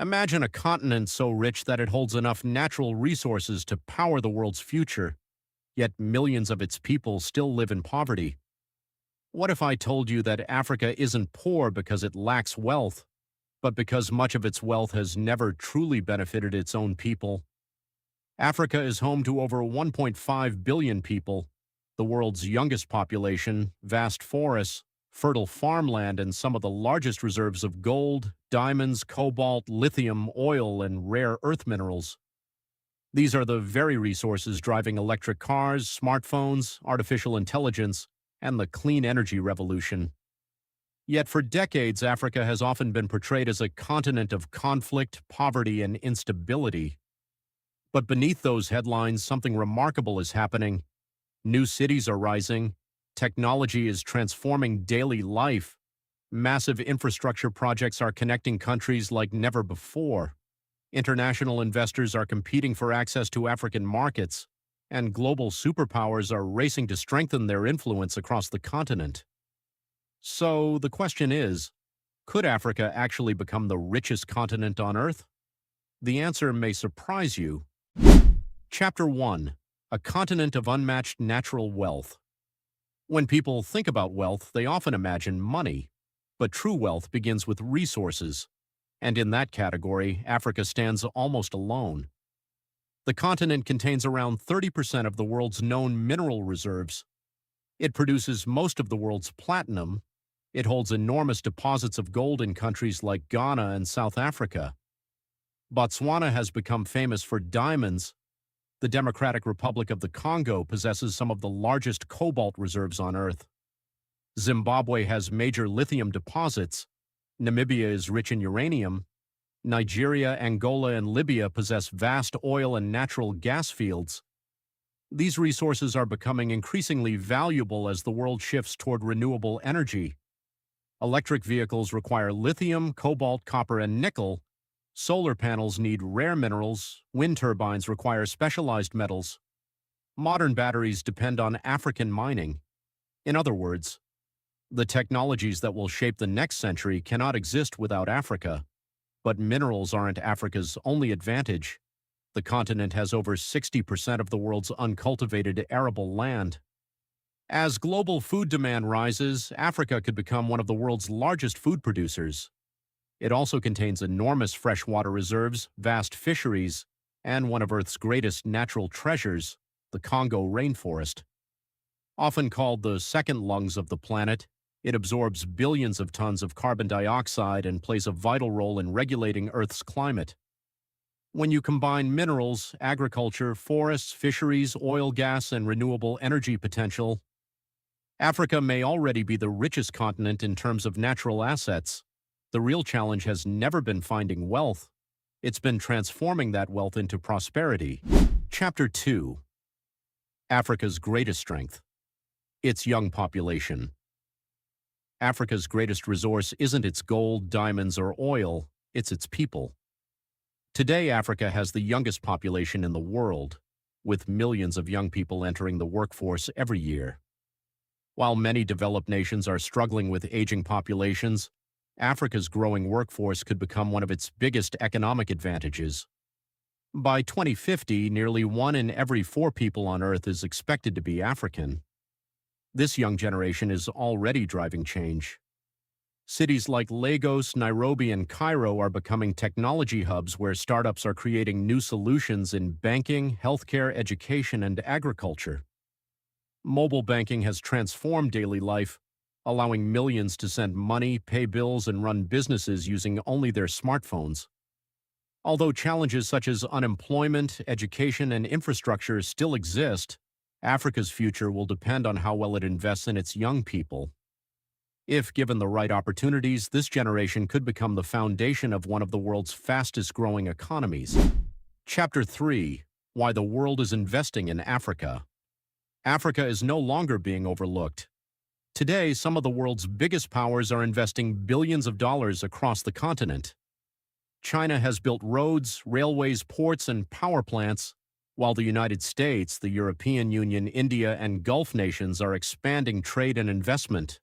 Imagine a continent so rich that it holds enough natural resources to power the world's future, yet millions of its people still live in poverty. What if I told you that Africa isn't poor because it lacks wealth, but because much of its wealth has never truly benefited its own people? Africa is home to over 1.5 billion people, the world's youngest population, vast forests, fertile farmland, and some of the largest reserves of gold, diamonds, cobalt, lithium, oil, and rare earth minerals. These are the very resources driving electric cars, smartphones, artificial intelligence, and the clean energy revolution. Yet for decades, Africa has often been portrayed as a continent of conflict, poverty, and instability. But beneath those headlines, something remarkable is happening. New cities are rising. Technology is transforming daily life. Massive infrastructure projects are connecting countries like never before. International investors are competing for access to African markets, and global superpowers are racing to strengthen their influence across the continent. So the question is, could Africa actually become the richest continent on Earth? The answer may surprise you. Chapter 1: A Continent of Unmatched Natural Wealth. When people think about wealth, they often imagine money. But true wealth begins with resources. And in that category, Africa stands almost alone. The continent contains around 30% of the world's known mineral reserves. It produces most of the world's platinum. It holds enormous deposits of gold in countries like Ghana and South Africa. Botswana has become famous for diamonds. The Democratic Republic of the Congo possesses some of the largest cobalt reserves on Earth. Zimbabwe has major lithium deposits. Namibia is rich in uranium. Nigeria, Angola, and Libya possess vast oil and natural gas fields. These resources are becoming increasingly valuable as the world shifts toward renewable energy. Electric vehicles require lithium, cobalt, copper, and nickel. Solar panels need rare minerals. Wind turbines require specialized metals. Modern batteries depend on African mining. In other words, the technologies that will shape the next century cannot exist without Africa. But minerals aren't Africa's only advantage. The continent has over 60% of the world's uncultivated arable land. As global food demand rises, Africa could become one of the world's largest food producers. It also contains enormous freshwater reserves, vast fisheries, and one of Earth's greatest natural treasures, the Congo rainforest. Often called the second lungs of the planet, it absorbs billions of tons of carbon dioxide and plays a vital role in regulating Earth's climate. When you combine minerals, agriculture, forests, fisheries, oil, gas, and renewable energy potential, Africa may already be the richest continent in terms of natural assets. The real challenge has never been finding wealth. It's been transforming that wealth into prosperity. Chapter 2: Africa's Greatest Strength. Its young population. Africa's greatest resource isn't its gold, diamonds, or oil, it's its people. Today, Africa has the youngest population in the world, with millions of young people entering the workforce every year. While many developed nations are struggling with aging populations, Africa's growing workforce could become one of its biggest economic advantages. By 2050, nearly 1 in every 4 people on Earth is expected to be African. This young generation is already driving change. Cities like Lagos, Nairobi, and Cairo are becoming technology hubs where startups are creating new solutions in banking, healthcare, education, and agriculture. Mobile banking has transformed daily life, allowing millions to send money, pay bills, and run businesses using only their smartphones. Although challenges such as unemployment, education, and infrastructure still exist, Africa's future will depend on how well it invests in its young people. If given the right opportunities, this generation could become the foundation of one of the world's fastest-growing economies. Chapter 3: Why the World is Investing in Africa. Africa is no longer being overlooked. Today, some of the world's biggest powers are investing billions of dollars across the continent. China has built roads, railways, ports, and power plants, while the United States, the European Union, India, and Gulf nations are expanding trade and investment.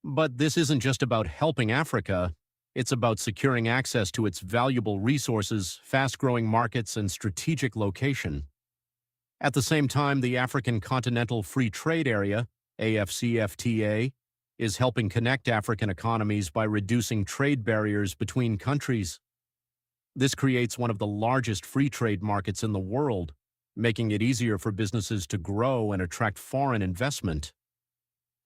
But this isn't just about helping Africa, It's about securing access to its valuable resources, fast-growing markets, and strategic location. At the same time, the African Continental Free Trade Area, AFCFTA, is helping connect African economies by reducing trade barriers between countries. This creates one of the largest free trade markets in the world, making it easier for businesses to grow and attract foreign investment.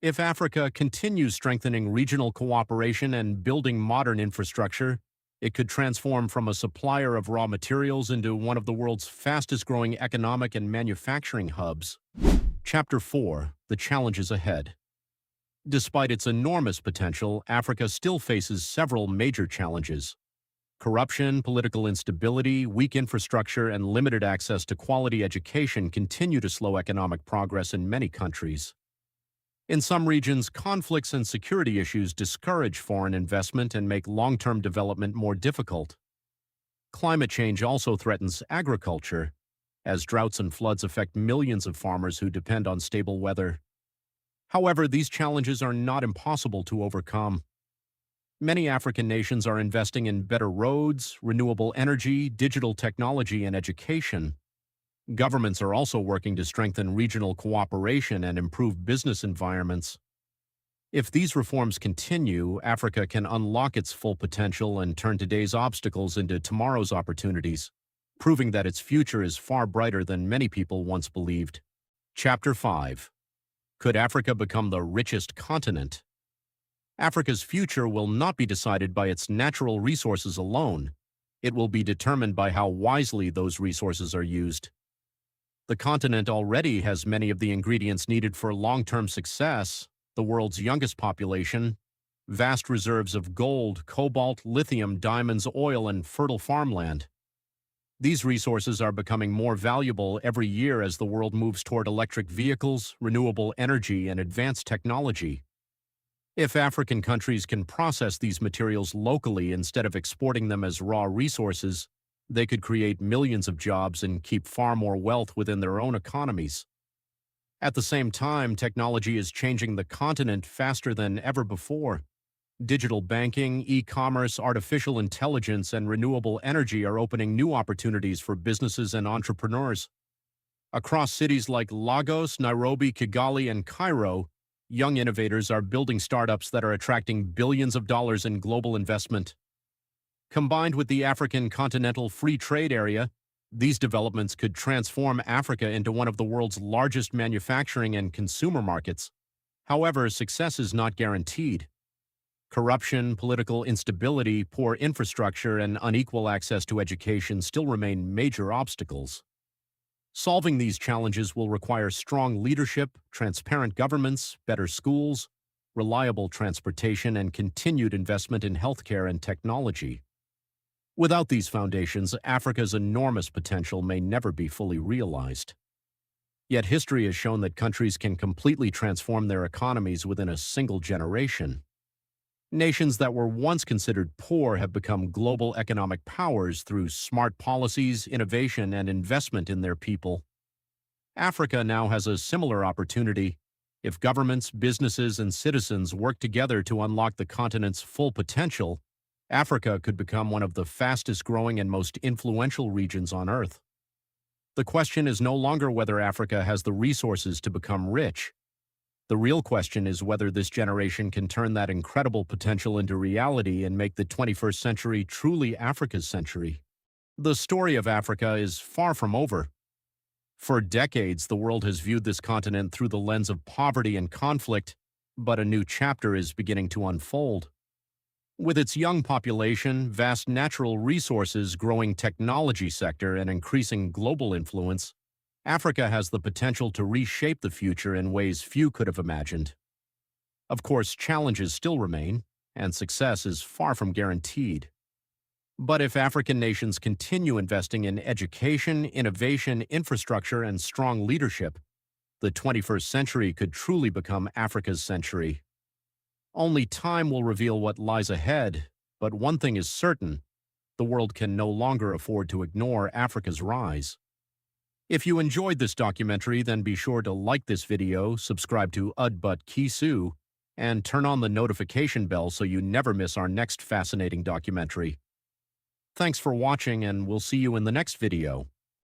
If Africa continues strengthening regional cooperation and building modern infrastructure, it could transform from a supplier of raw materials into one of the world's fastest-growing economic and manufacturing hubs. Chapter 4: The Challenges Ahead. Despite its enormous potential, Africa still faces several major challenges. Corruption, political instability, weak infrastructure, and limited access to quality education continue to slow economic progress in many countries. In some regions, conflicts and security issues discourage foreign investment and make long-term development more difficult. Climate change also threatens agriculture, as droughts and floods affect millions of farmers who depend on stable weather. However, these challenges are not impossible to overcome. Many African nations are investing in better roads, renewable energy, digital technology, and education. Governments are also working to strengthen regional cooperation and improve business environments. If these reforms continue, Africa can unlock its full potential and turn today's obstacles into tomorrow's opportunities, proving that its future is far brighter than many people once believed. Chapter 5: Could Africa become the richest continent? Africa's future will not be decided by its natural resources alone. It will be determined by how wisely those resources are used. The continent already has many of the ingredients needed for long-term success: the world's youngest population, vast reserves of gold, cobalt, lithium, diamonds, oil, and fertile farmland. These resources are becoming more valuable every year as the world moves toward electric vehicles, renewable energy, and advanced technology. If African countries can process these materials locally instead of exporting them as raw resources, they could create millions of jobs and keep far more wealth within their own economies. At the same time, technology is changing the continent faster than ever before. Digital banking, e-commerce, artificial intelligence, and renewable energy are opening new opportunities for businesses and entrepreneurs. Across cities like Lagos, Nairobi, Kigali, and Cairo, young innovators are building startups that are attracting billions of dollars in global investment. Combined with the African Continental Free Trade Area, these developments could transform Africa into one of the world's largest manufacturing and consumer markets. However, success is not guaranteed. Corruption, political instability, poor infrastructure, and unequal access to education still remain major obstacles. Solving these challenges will require strong leadership, transparent governments, better schools, reliable transportation, and continued investment in healthcare and technology. Without these foundations, Africa's enormous potential may never be fully realized. Yet history has shown that countries can completely transform their economies within a single generation. Nations that were once considered poor have become global economic powers through smart policies, innovation, and investment in their people. Africa now has a similar opportunity. If governments, businesses, and citizens work together to unlock the continent's full potential, Africa could become one of the fastest-growing and most influential regions on Earth. The question is no longer whether Africa has the resources to become rich. The real question is whether this generation can turn that incredible potential into reality and make the 21st century truly Africa's century. The story of Africa is far from over. For decades, the world has viewed this continent through the lens of poverty and conflict, but a new chapter is beginning to unfold. With its young population, vast natural resources, growing technology sector, and increasing global influence, Africa has the potential to reshape the future in ways few could have imagined. Of course, challenges still remain, and success is far from guaranteed. But if African nations continue investing in education, innovation, infrastructure, and strong leadership, the 21st century could truly become Africa's century. Only time will reveal what lies ahead, but one thing is certain: the world can no longer afford to ignore Africa's rise. If you enjoyed this documentary, then be sure to like this video, subscribe to UDBUT KISU, and turn on the notification bell so you never miss our next fascinating documentary. Thanks for watching, and we'll see you in the next video.